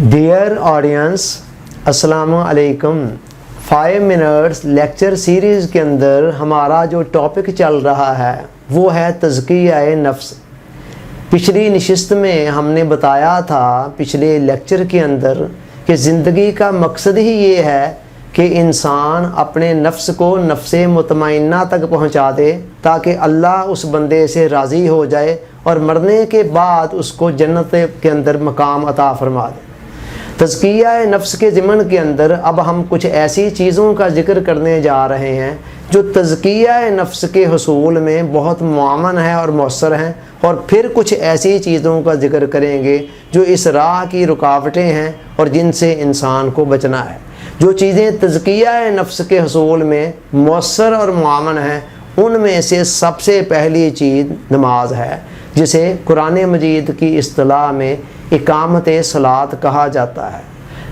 Dear audience, अस्सलाम वालेकुम। 5 minutes lecture series के अंदर हमारा जो टॉपिक चल रहा है वो है तज़किया नफ्स। पिछली नशिस्त में हमने बताया था, पिछले लेक्चर के अंदर, कि ज़िंदगी का मकसद ही ये है कि इंसान अपने नफ्स को नफ्से मुतमइन्ना तक पहुँचा दे ताकि अल्लाह उस बंदे से राज़ी हो जाए और मरने के बाद उसको जन्नत के अंदर मकाम अता फरमा दे। तज़किया नफ्स के ज़िमन के अंदर अब हम कुछ ऐसी चीज़ों का ज़िक्र करने जा रहे हैं जो तज़किया नफ्स के हुसूल में बहुत मुआवन है और मौसर हैं, और फिर कुछ ऐसी चीज़ों का ज़िक्र करेंगे जो इस राह की रुकावटें हैं और जिनसे इंसान को बचना है। जो चीज़ें तज़किया नफ्स के हुसूल में मौसर और मुआवन हैं, उनमें से सबसे पहली चीज़ नमाज है, जिसे कुरान मजीद की इस्तिलाह में इकामत सलात कहा जाता है।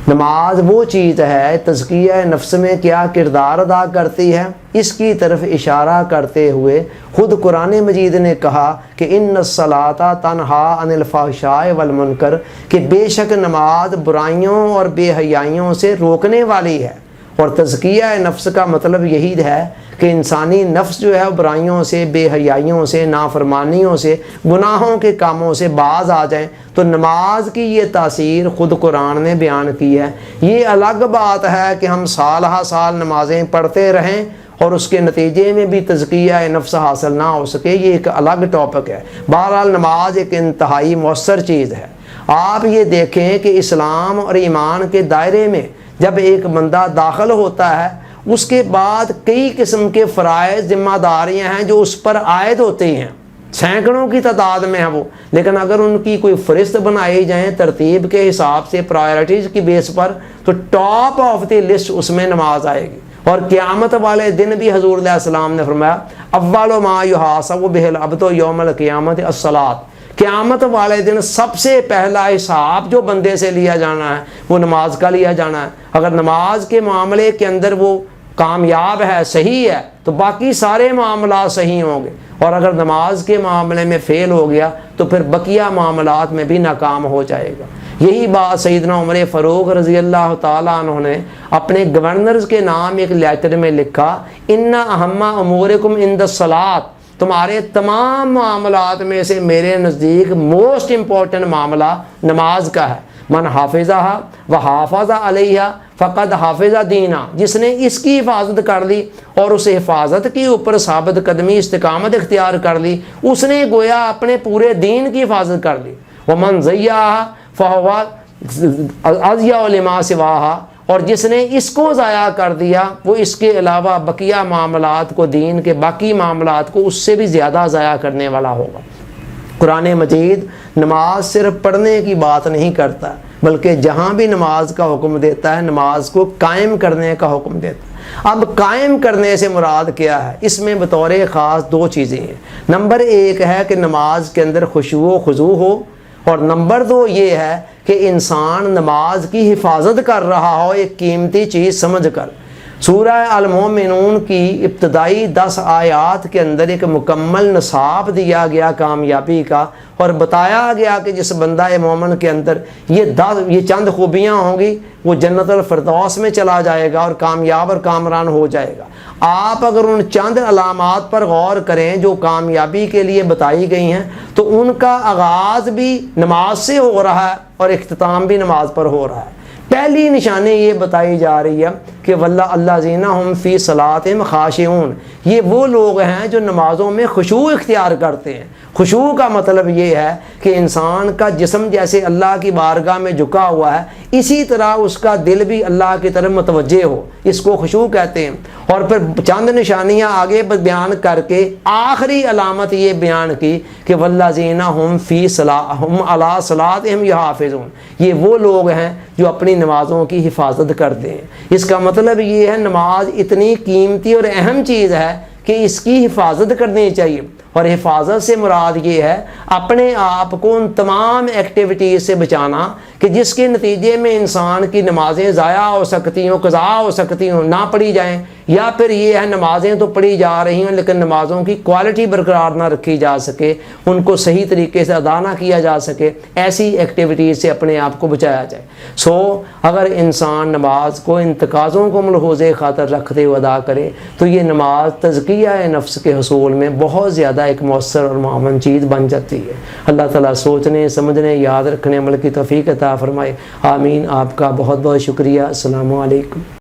नमाज वो चीज़ है तज़किया नफ्स में क्या किरदार अदा करती है, इसकी तरफ इशारा करते हुए ख़ुद कुरान मजीद ने कहा कि इन्नस्सलाता तन्हा अनिल फ़हशाए वल मुनकर, कि बेशक नमाज बुराइयों और बेहयाइयों से रोकने वाली है। और तज़किया नफ्स का मतलब यही है कि इंसानी नफ्स जो है बुराइयों से, बेहयाइयों से, नाफरमानियों से, गुनाहों के कामों से बाज आ जाएं। तो नमाज की ये तासीर ख़ुद कुरान ने बयान की है। ये अलग बात है कि हम साल हा साल नमाज़ें पढ़ते रहें और उसके नतीजे में भी तज़किया नफ्स हासिल ना हो सके, ये एक अलग टॉपिक है। बहरहाल नमाज एक इंतहाई मौसर चीज़ है। आप ये देखें कि इस्लाम और ईमान के दायरे में जब एक बंदा दाखिल होता है, उसके बाद कई किस्म के फ़राइज़, ज़िम्मेदारियाँ हैं जो उस पर आयद होती हैं, सैकड़ों की तादाद में है वो। लेकिन अगर उनकी कोई फ़हरिस्त बनाई जाए तरतीब के हिसाब से, प्रायोरिटीज़ की बेस पर, तो टॉप ऑफ द लिस्ट उसमें नमाज आएगी। और क़यामत वाले दिन भी हज़ूर अलैहि सलाम ने फरमाया, अव्वलु मा युहासबु बिहिल अब्दु यौमल क़ियामत अस्सलात। क़यामत वाले दिन सबसे पहला हिसाब जो बंदे से लिया जाना है वो नमाज का लिया जाना है। अगर नमाज के मामले के अंदर वो कामयाब है, सही है, तो बाकी सारे मामला सही होंगे। और अगर नमाज के मामले में फ़ेल हो गया तो फिर बकिया मामलात में भी नाकाम हो जाएगा। यही बात सैयदना उमर फ़ारूक रज़ी अल्लाह ताला अन्हु ने अपने गवर्नर्स के नाम एक लेटर में लिखा, इन्ना अहम्मा उमूरिकुम इंदस्सलात, तुम्हारे तमाम मामलात में से मेरे नज़दीक मोस्ट इम्पॉर्टेंट मामला नमाज का है। मन हाफिज़हा व हाफ़ज़ा अलैहा फ़क़द हाफिज़ा दीना, जिसने इसकी हिफाजत कर ली और उस हिफाजत के ऊपर साबित कदमी इस्तिकामत इख्तियार कर ली, उसने गोया अपने पूरे दीन की हिफाजत कर ली। व मन ज़य्याहा फ़हुवा अज़य्या लिमा सिवाहा, और जिसने इसको ज़ाया कर दिया वो इसके अलावा बकिया मामलात को, दीन के बाकी मामलात को उससे भी ज़्यादा ज़ाया करने वाला होगा। कुरान मजीद नमाज सिर्फ पढ़ने की बात नहीं करता, बल्कि जहाँ भी नमाज का हुक्म देता है नमाज को कायम करने का हुक्म देता है। अब कायम करने से मुराद क्या है, इसमें बतौर ख़ास दो चीज़ें हैं। नंबर 1 है कि नमाज के अंदर खुशू व खुजू हो, और नंबर 2 ये है कि इंसान नमाज की हिफाजत कर रहा हो एक कीमती चीज़ समझ कर। सूरह अल मोमिनून की इब्तदाई 10 आयात के अंदर एक मुकम्मल नसाब दिया गया कामयाबी का, और बताया गया कि जिस बंदा मोमिन के अंदर ये चंद खूबियाँ होंगी वो जन्नतुल फिरदौस में चला जाएगा और कामयाब और कामरान हो जाएगा। आप अगर उन चंद अलामात पर गौर करें जो कामयाबी के लिए बताई गई हैं, तो उनका आगाज़ भी नमाज से हो रहा है और इख्तिताम भी नमाज पर हो रहा है। पहली निशानी ये बताई जा रही है कि वल्ला अल्लाज़ीना हुम फ़ी सलातिहिम खाशिऊन, ये वो लोग हैं जो नमाज़ों में खुशू इख्तियार करते हैं। खुशू का मतलब ये है कि इंसान का जिस्म जैसे अल्लाह की बारगाह में झुका हुआ है, इसी तरह उसका दिल भी अल्लाह की तरफ मुतवज्जे हो, इसको खुशू कहते हैं। और फिर चंद निशानियाँ आगे बयान करके आखिरी अलामत ये बयान की कि वल्लाज़ीना हुम अला सलातिहिम युहाफ़िज़ून, ये वो लोग हैं जो अपनी नमाज़ों की हिफाजत करते हैं। इसका मतलब ये है नमाज इतनी कीमती और अहम चीज़ है कि इसकी हिफाजत करनी चाहिए। और हिफाजत से मुराद ये है अपने आप को उन तमाम एक्टिविटीज़ से बचाना کہ جس کے نتیجے میں انسان کی نمازیں ضائع ہو سکتی ہوں، قضا ہو سکتی ہوں، نہ پڑھی جائیں، یا پھر یہ ہے نمازیں تو پڑھی جا رہی ہیں لیکن نمازوں کی کوالٹی برقرار نہ رکھی جا سکے، ان کو صحیح طریقے سے ادا نہ کیا جا سکے، ایسی ایکٹیویٹیز سے اپنے آپ کو بچایا جائے۔ اگر انسان نماز کو ان تقاضوں کو ملحوظ خاطر رکھتے ہوئے ادا کرے تو یہ نماز تزکیہ نفس کے حصول میں بہت زیادہ ایک مؤثر اور معاون چیز بن جاتی ہے۔ اللہ تعالیٰ سوچنے، سمجھنے، یاد رکھنے، عمل کی توفیق عطا فرمائے، آمین۔ آپ کا بہت بہت شکریہ۔ السلام علیکم۔